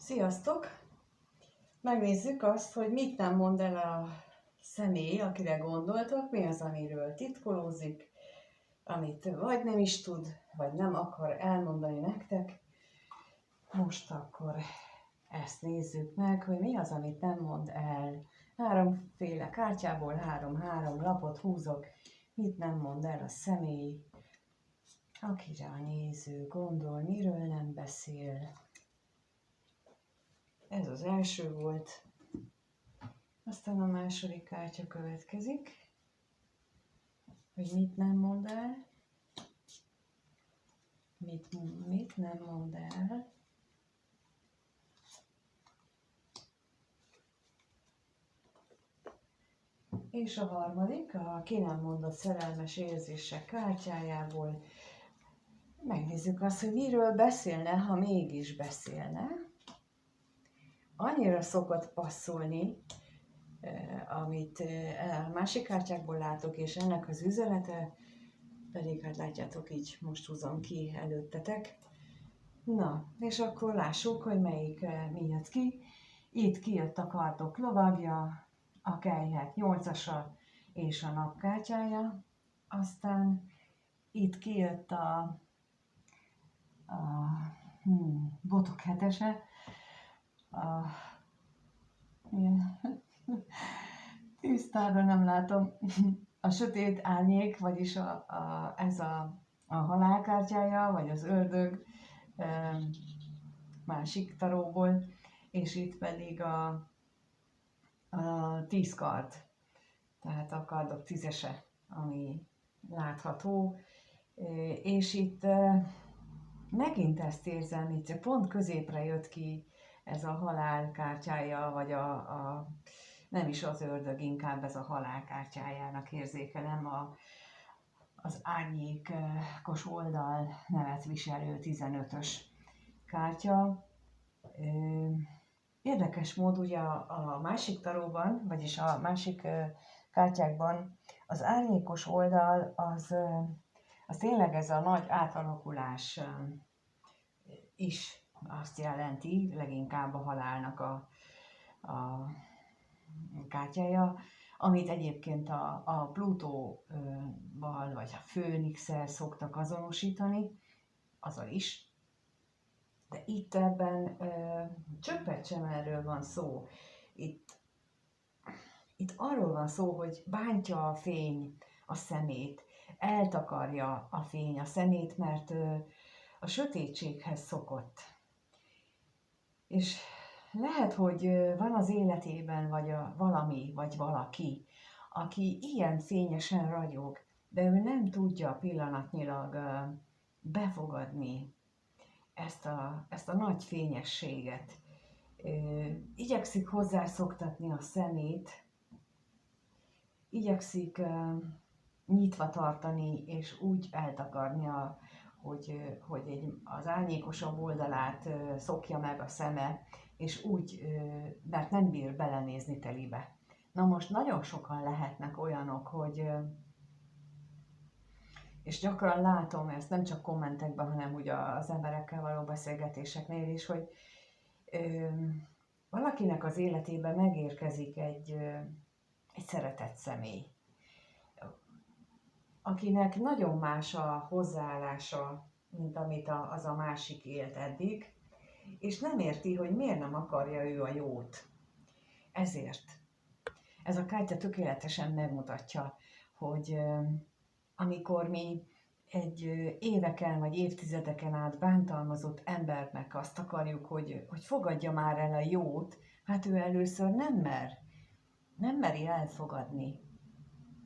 Sziasztok! Megnézzük azt, hogy mit nem mond el a személy, akire gondoltok, mi az, amiről titkolózik, amit vagy nem is tud, vagy nem akar elmondani nektek. Most akkor ezt nézzük meg, hogy mi az, amit nem mond el. Háromféle kártyából három lapot húzok, mit nem mond el a személy, akire a néző gondol, miről nem beszél. Ez az első volt. Aztán a második kártya következik, hogy mit nem mond el, mit nem mond el. És a harmadik, a ki nem mondott szerelmes érzések kártyájából megnézzük azt, hogy miről beszélne, ha mégis beszélne. Annyira szokott passzolni, amit a másik kártyákból látok, és ennek az üzenete, pedig hát látjátok, így most húzom ki előttetek. Na, és akkor lássuk, hogy melyik mi jött ki. Itt kijött a kardok lovagja, a kelyhek 8-asa és a napkártyája. Aztán itt kijött a botok 7-ese, tisztára nem látom, a sötét árnyék, vagyis ez a halálkártyája, vagy az ördög másik taróból, és itt pedig a 10 kard, tehát a kardok 10-ese, ami látható, és itt megint ezt érzem, itt pont középre jött ki ez a halál kártyája, vagy nem is az ördög, inkább ez a halál kártyájának érzékelem, az árnyékos oldal nevet viselő 15-ös kártya. Érdekes mód ugye a másik taróban, vagyis a másik kártyákban az árnyékos oldal az tényleg ez a nagy átalakulás is azt jelenti, leginkább a halálnak a kártyája, amit egyébként a Plutóval vagy a Főnixsel szoktak azonosítani, azzal is. De itt ebben csöppet sem erről van szó. Itt arról van szó, hogy bántja a fény a szemét, eltakarja a fény a szemét, mert a sötétséghez szokott. És lehet, hogy van az életében valami, vagy valaki, aki ilyen fényesen ragyog, de ő nem tudja pillanatnyilag befogadni ezt a nagy fényességet. Igyekszik hozzászoktatni a szemét, igyekszik nyitva tartani, és úgy eltakarni, hogy az árnyékosabb oldalát szokja meg a szeme, és úgy, mert nem bír belenézni telibe. Na most nagyon sokan lehetnek olyanok, hogy, és gyakran látom ezt nem csak kommentekben, hanem úgy az emberekkel való beszélgetéseknél is, hogy valakinek az életében megérkezik egy szeretett személy, akinek nagyon más a hozzáállása, mint amit az a másik élt eddig, és nem érti, hogy miért nem akarja ő a jót. Ezért. Ez a kártya tökéletesen megmutatja, hogy amikor mi egy éveken vagy évtizedeken át bántalmazott embernek azt akarjuk, hogy fogadja már el a jót, hát ő először nem meri elfogadni.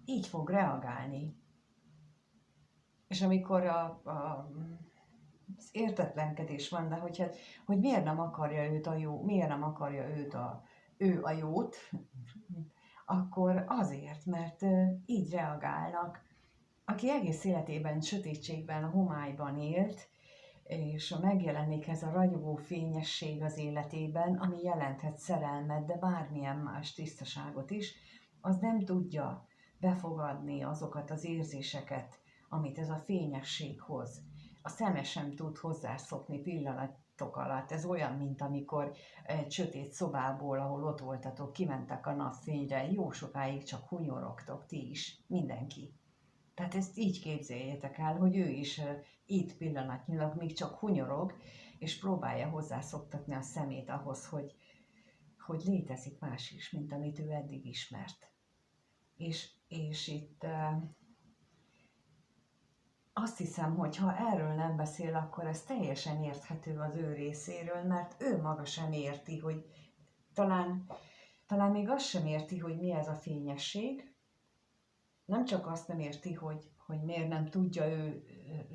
Így fog reagálni. És amikor az értetlenkedés van, de hogy miért nem akarja őt a jó, miért nem akarja ő a jót, akkor azért, mert így reagálnak. Aki egész életében sötétségben, a homályban élt, és megjelenik ez a ragyogó fényesség az életében, ami jelenthet szerelmet, de bármilyen más tisztaságot is, az nem tudja befogadni azokat az érzéseket, amit ez a fényesség hoz. A szeme sem tud hozzászokni hunyorogtok alatt. Ez olyan, mint amikor egy sötét szobából, ahol ott voltatok, kimentek a napfényre, jó sokáig csak hunyorogtok, ti is, mindenki. Tehát ezt így képzeljétek el, hogy ő is itt pillanatnyilag még csak hunyorog, és próbálja hozzászoktatni a szemét ahhoz, hogy létezik más is, mint amit ő eddig ismert. És itt azt hiszem, hogy ha erről nem beszél, akkor ez teljesen érthető az ő részéről, mert ő maga sem érti, hogy talán még azt sem érti, hogy mi ez a fényesség. Nem csak azt nem érti, hogy miért nem tudja ő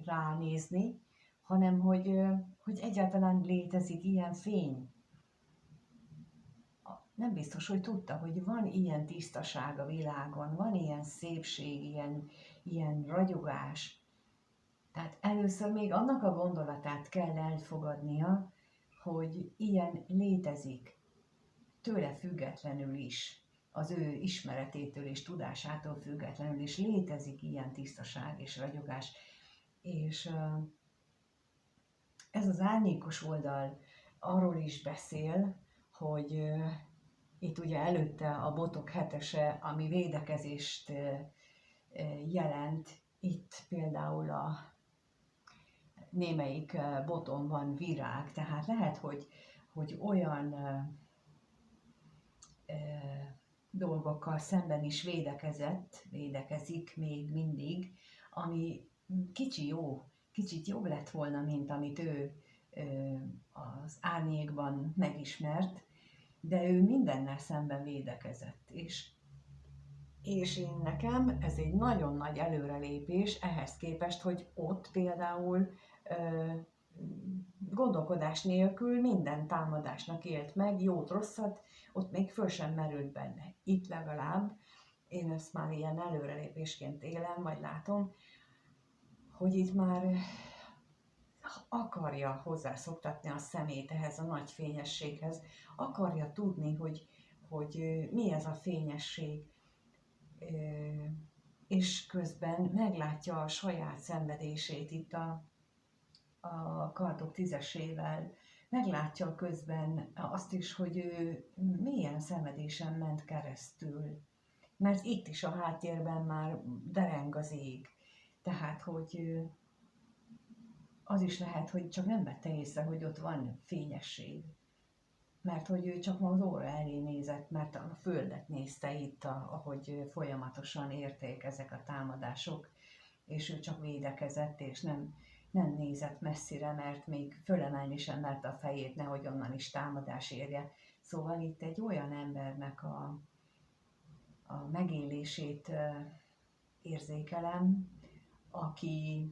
ránézni, hanem hogy egyáltalán létezik ilyen fény. Nem biztos, hogy tudta, hogy van ilyen tisztaság a világon, van ilyen szépség, ilyen ragyogás. Tehát először még annak a gondolatát kell elfogadnia, hogy ilyen létezik, tőle függetlenül is, az ő ismeretétől és tudásától függetlenül is létezik ilyen tisztaság és ragyogás. És ez az árnyékos oldal arról is beszél, hogy itt ugye előtte a botok hetese, ami védekezést jelent, itt például a némelyik boton van virág, tehát lehet, hogy olyan dolgokkal szemben is védekezik még mindig, ami kicsit jobb lett volna, mint amit ő az árnyékban megismert, de ő mindennel szemben védekezett. És én nekem ez egy nagyon nagy előrelépés ehhez képest, hogy ott például gondolkodás nélkül minden támadásnak élt meg, jót, rosszat, ott még föl sem merült benne. Itt legalább, én ezt már ilyen előrelépésként élem, vagy látom, hogy itt már akarja hozzászoktatni a szemét ehhez a nagy fényességhez, akarja tudni, hogy mi ez a fényesség, és közben meglátja a saját szenvedését itt a kardok tízesével, meglátja közben azt is, hogy ő milyen szenvedésen ment keresztül. Mert itt is a háttérben már dereng az ég. Tehát, hogy az is lehet, hogy csak nem vette észre, hogy ott van fényesség. Mert hogy ő csak az óra elé nézett, mert a földet nézte itt, ahogy folyamatosan érték ezek a támadások, és ő csak védekezett, és nem nézett messzire, mert még fölemelni sem mert a fejét, nehogy onnan is támadás érje. Szóval itt egy olyan embernek a megélését érzékelem, aki,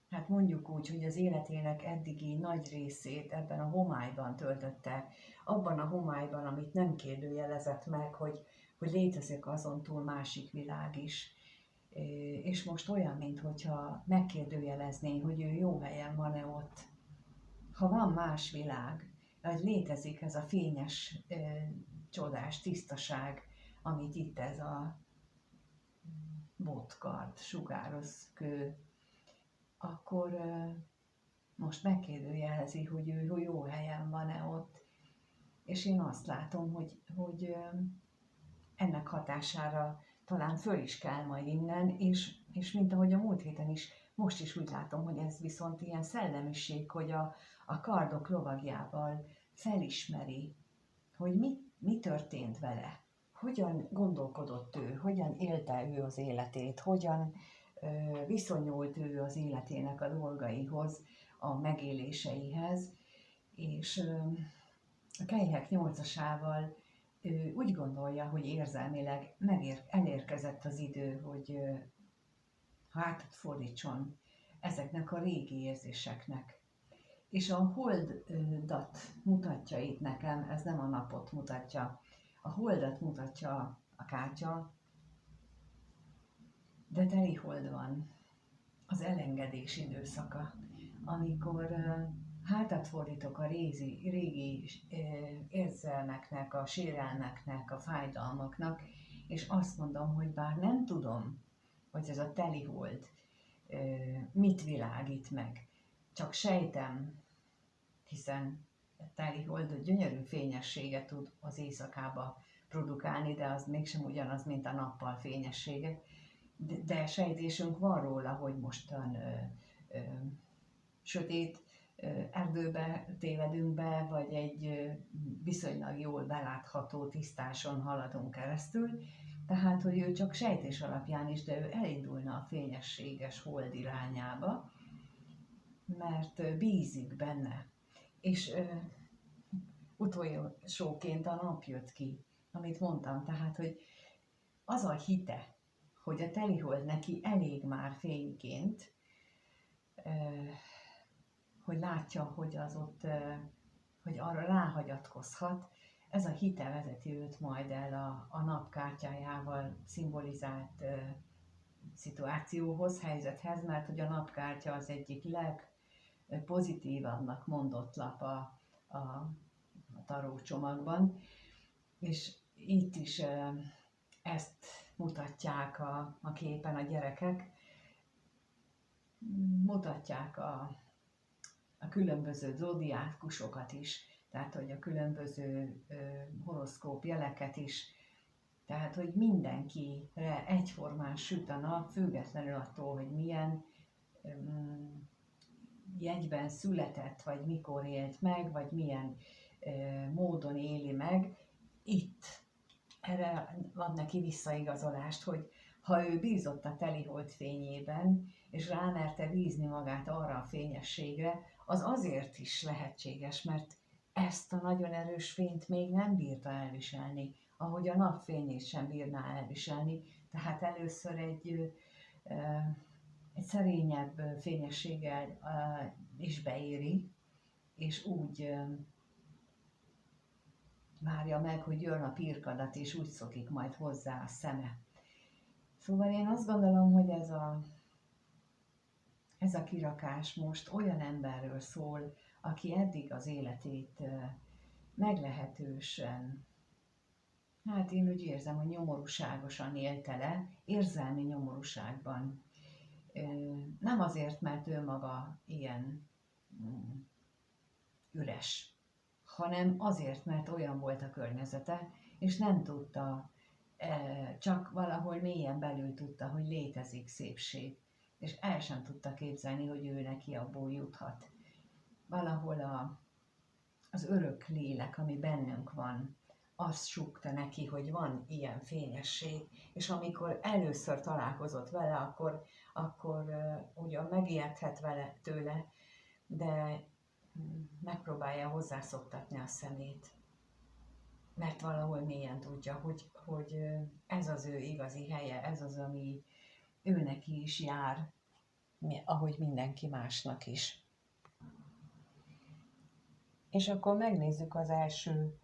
hát mondjuk úgy, hogy az életének eddigi nagy részét ebben a homályban töltötte, abban a homályban, amit nem kérdőjelezett meg, hogy létezik azon túl másik világ is. És most olyan, mintha megkérdőjelezné, hogy ő jó helyen van-e ott. Ha van más világ, hogy létezik ez a fényes, csodás tisztaság, amit itt ez a botkard sugároz kő, akkor most megkérdőjelezi, hogy ő jó helyen van-e ott. És én azt látom, hogy ennek hatására talán föl is kell majd innen, és mint ahogy a múlt héten is, most is úgy látom, hogy ez viszont ilyen szellemiség, hogy a kardok lovagjával felismeri, hogy mi történt vele, hogyan gondolkodott ő, hogyan élte ő az életét, hogyan viszonyult ő az életének a dolgaihoz, a megéléseihez, és a Kelyhek 8-asával ő úgy gondolja, hogy érzelmileg elérkezett az idő, hogy hátat fordítson ezeknek a régi érzéseknek. És a holdat mutatja itt nekem, ez nem a napot mutatja, a holdat mutatja a kártya, de teli hold van, az elengedés időszaka, amikor hátat fordítok a régi érzelmeknek, a sérelmeknek, a fájdalmaknak, és azt mondom, hogy bár nem tudom, hogy ez a telihold mit világít meg, csak sejtem, hiszen telihold gyönyörű fényességet tud az éjszakába produkálni, de az mégsem ugyanaz, mint a nappal fényessége. De sejtésünk van róla, hogy mostan sötét erdőbe tévedünk be, vagy egy viszonylag jól belátható tisztáson haladunk keresztül. Tehát, hogy ő csak sejtés alapján is, de ő elindulna a fényességes hold irányába, mert bízik benne. És utolsóként a nap jött ki, amit mondtam, tehát, hogy az a hite, hogy a telihold neki elég már fényként, hogy látja, hogy az ott, hogy arra ráhagyatkozhat, ez a hite vezeti őt majd el a napkártyájával szimbolizált szituációhoz, helyzethez, mert hogy a napkártya az egyik legpozitívabbnak mondott lap a tarócsomagban, és itt is ezt mutatják a képen a gyerekek, mutatják a különböző zodiákusokat is, tehát hogy a különböző horoszkóp jeleket is, tehát hogy mindenkire egyformán süt a nap, függetlenül attól, hogy milyen jegyben született, vagy mikor élt meg, vagy milyen módon éli meg. Itt erre ad neki visszaigazolást, hogy ha ő bízott a telihold fényében, és rámerte bízni magát arra a fényességre, az azért is lehetséges, mert ezt a nagyon erős fényt még nem bírta elviselni, ahogy a napfényét sem bírná elviselni, tehát először egy szerényebb fényességgel is beéri, és úgy várja meg, hogy jön a pirkadat, és úgy szokik majd hozzá a szeme. Szóval én azt gondolom, hogy ez a kirakás most olyan emberről szól, aki eddig az életét meglehetősen, hát én úgy érzem, hogy nyomorúságosan élte le, érzelmi nyomorúságban. Nem azért, mert ő maga ilyen üres, hanem azért, mert olyan volt a környezete, és nem tudta, csak valahol mélyen belül tudta, hogy létezik szépség, és el sem tudta képzelni, hogy ő neki abból juthat. Valahol az örök lélek, ami bennünk van, azt súgta neki, hogy van ilyen fényesség, és amikor először találkozott vele, akkor ugyan megijedhet vele tőle, de megpróbálja hozzászoktatni a szemét. Mert valahol mélyen tudja, hogy ez az ő igazi helye, ez az, ami ő neki is jár, ahogy mindenki másnak is. És akkor megnézzük az első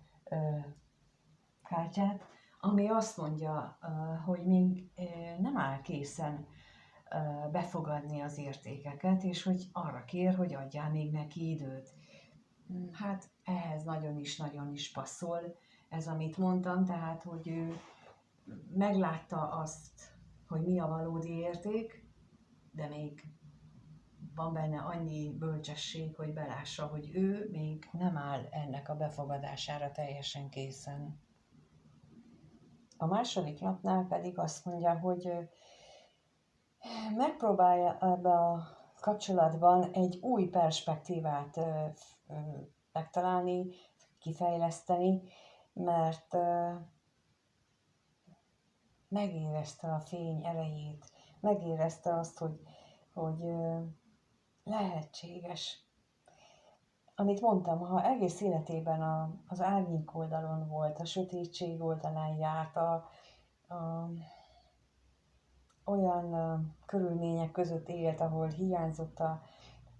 kártyát, ami azt mondja, hogy még nem áll készen befogadni az értékeket, és hogy arra kér, hogy adjál még neki időt. Hát ehhez nagyon is passzol ez, amit mondtam, tehát, hogy ő meglátta azt, hogy mi a valódi érték, de még van benne annyi bölcsesség, hogy belássa, hogy ő még nem áll ennek a befogadására teljesen készen. A második lapnál pedig azt mondja, hogy megpróbálja ebbe a kapcsolatban egy új perspektívát megtalálni, kifejleszteni, mert megérezte a fény erejét, megérezte azt, hogy lehetséges. Amit mondtam, ha egész életében az árnyék oldalon volt, a sötétség oldalán járt, olyan körülmények között élt, ahol hiányzott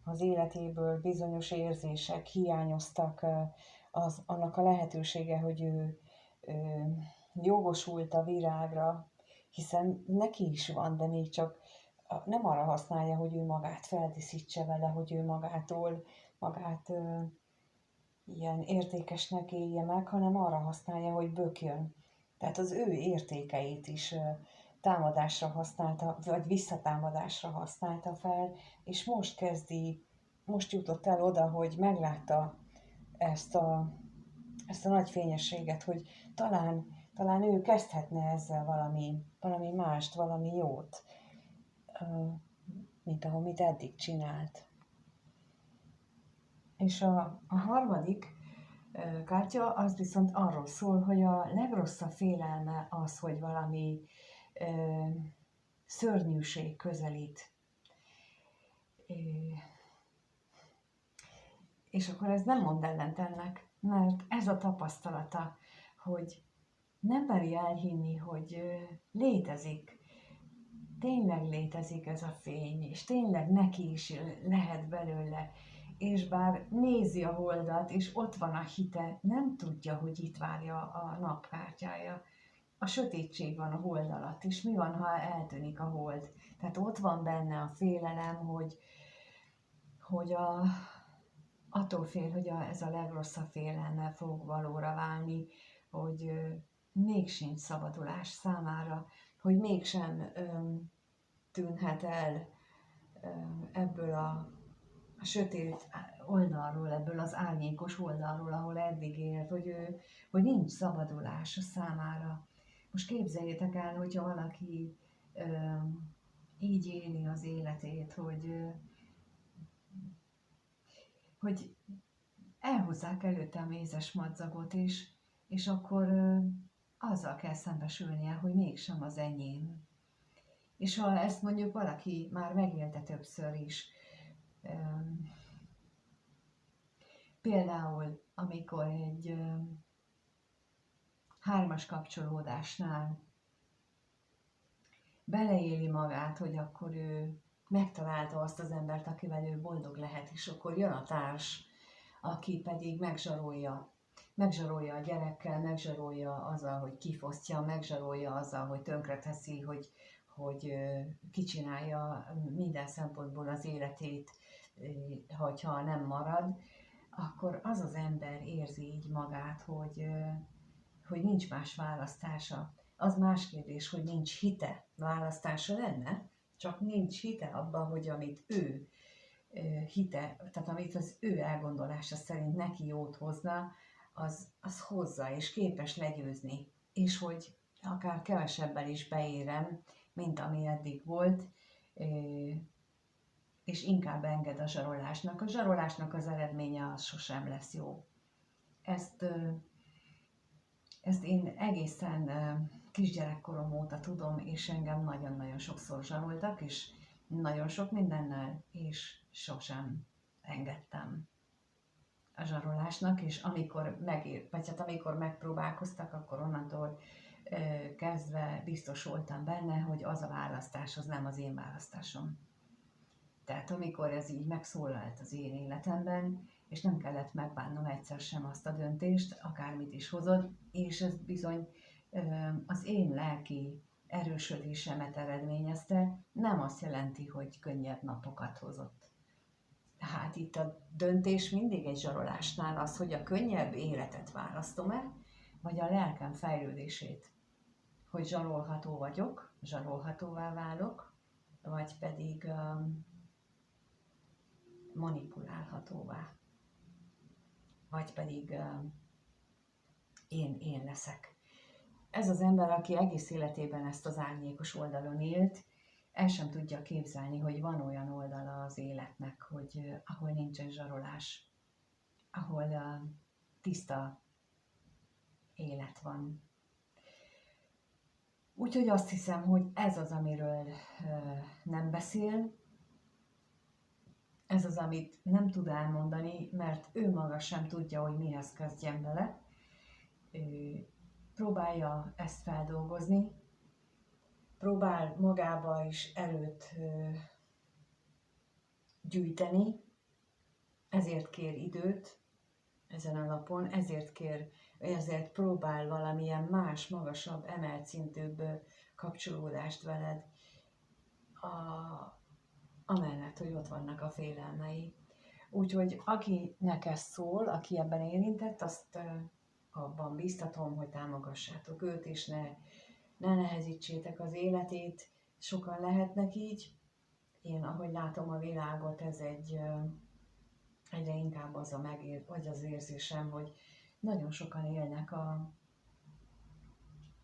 az életéből bizonyos érzések, hiányoztak annak a lehetősége, hogy ő jogosult a virágra, hiszen neki is van, de még csak nem arra használja, hogy ő magát feldíszítse vele, hogy ő magát ilyen értékesnek élje meg, hanem arra használja, hogy bökjön. Tehát az ő értékeit is támadásra használta, vagy visszatámadásra használta fel, és most kezdi most jutott el oda, hogy meglátta ezt a nagy fényességet, hogy talán ő kezdhetne ezzel valami mást, valami jót, mint amit eddig csinált. És a harmadik kártya az viszont arról szól, hogy a legrosszabb félelme az, hogy valami szörnyűség közelít. És akkor ez nem mond ellent ennek, mert ez a tapasztalata, hogy nem meri elhinni, hogy létezik, tényleg létezik ez a fény, és tényleg neki is lehet belőle, és bár nézi a holdat, és ott van a hite, nem tudja, hogy itt várja a napkártyája. A sötétség van a hold alatt, és mi van, ha eltűnik a hold? Tehát ott van benne a félelem, hogy attól fél, hogy ez a legrosszabb félelme fog valóra válni, hogy még sincs szabadulás számára, hogy mégsem tűnhet el ebből a sötét oldalról, ebből az árnyékos oldalról, ahol eddig élt, hogy nincs szabadulás a számára. Most képzeljétek el, hogyha valaki így éli az életét, hogy elhozzák előtte a mézes madzagot, és akkor azzal kell szembesülnie, hogy mégsem az enyém. És ha ezt mondjuk valaki már megélte többször is, például amikor egy hármas kapcsolódásnál beleéli magát, hogy akkor ő megtalálta azt az embert, akivel ő boldog lehet, és akkor jön a társ, aki pedig megzsarolja a gyerekkel, megzsarolja azzal, hogy kifosztja, megzsarolja azzal, hogy tönkreteszi, hogy kicsinálja minden szempontból az életét, hogyha nem marad, akkor az az ember érzi így magát, hogy nincs más választása. Az más kérdés, hogy nincs hite. Választása lenne, csak nincs hite abban, hogy amit ő tehát amit az ő elgondolása szerint neki jót hozna, az hozza, és képes legyőzni. És hogy akár kevesebben is beérem, mint ami eddig volt, és inkább enged a zsarolásnak. A zsarolásnak az eredménye az sosem lesz jó. Ezt én egészen kisgyerekkorom óta tudom, és engem nagyon-nagyon sokszor zsaroltak, és nagyon sok mindennel, és sosem engedtem a zsarolásnak, és amikor megpróbálkoztak, akkor onnantól kezdve biztos voltam benne, hogy az a választás, az nem az én választásom. Tehát amikor ez így megszólalt az én életemben, és nem kellett megbánnom egyszer sem azt a döntést, akármit is hozott, és ez bizony az én lelki erősödésemet eredményezte, nem azt jelenti, hogy könnyebb napokat hozott. Hát itt a döntés mindig egy zsarolásnál az, hogy a könnyebb életet választom-e, vagy a lelkem fejlődését. Hogy zsarolható vagyok, zsarolhatóvá válok, vagy pedig manipulálhatóvá. Vagy pedig én leszek. Ez az ember, aki egész életében ezt az árnyékos oldalon élt, el sem tudja képzelni, hogy van olyan oldala az életnek, ahol nincsen zsarolás, ahol tiszta élet van. Úgyhogy azt hiszem, hogy ez az, amiről nem beszél, ez az, amit nem tud elmondani, mert ő maga sem tudja, hogy mihez kezdjen vele. Próbálja ezt feldolgozni, próbál magába is erőt gyűjteni, ezért kér időt ezen a napon, ezért próbál valamilyen más, magasabb, emelt szintűbb kapcsolódást veled, amellett, hogy ott vannak a félelmei. Úgyhogy akinek ez szól, aki ebben érintett, azt abban biztatom, hogy támogassátok őt, és ne nehezítsétek az életét. Sokan lehetnek így. Én, ahogy látom a világot, ez egy egyre inkább az vagy az érzésem, hogy nagyon sokan élnek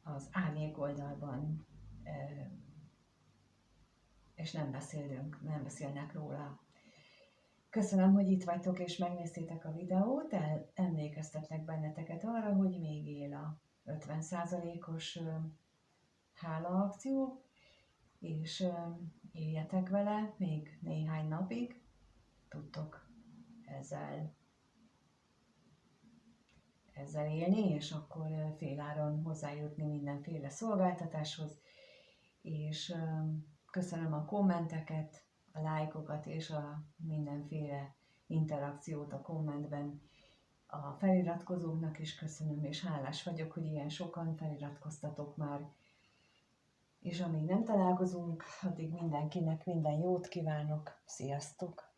az árnyék oldalban, és nem beszélnek róla. Köszönöm, hogy itt vagytok és megnéztétek a videót, emlékeztetlek benneteket arra, hogy még él a 50%-os hálaakció, és éljetek vele még néhány napig, tudtok ezzel élni, és akkor féláron hozzájutni mindenféle szolgáltatáshoz, és köszönöm a kommenteket, a lájkokat és a mindenféle interakciót a kommentben. A feliratkozóknak is köszönöm, és hálás vagyok, hogy ilyen sokan feliratkoztatok már. És amíg nem találkozunk, addig mindenkinek minden jót kívánok. Sziasztok!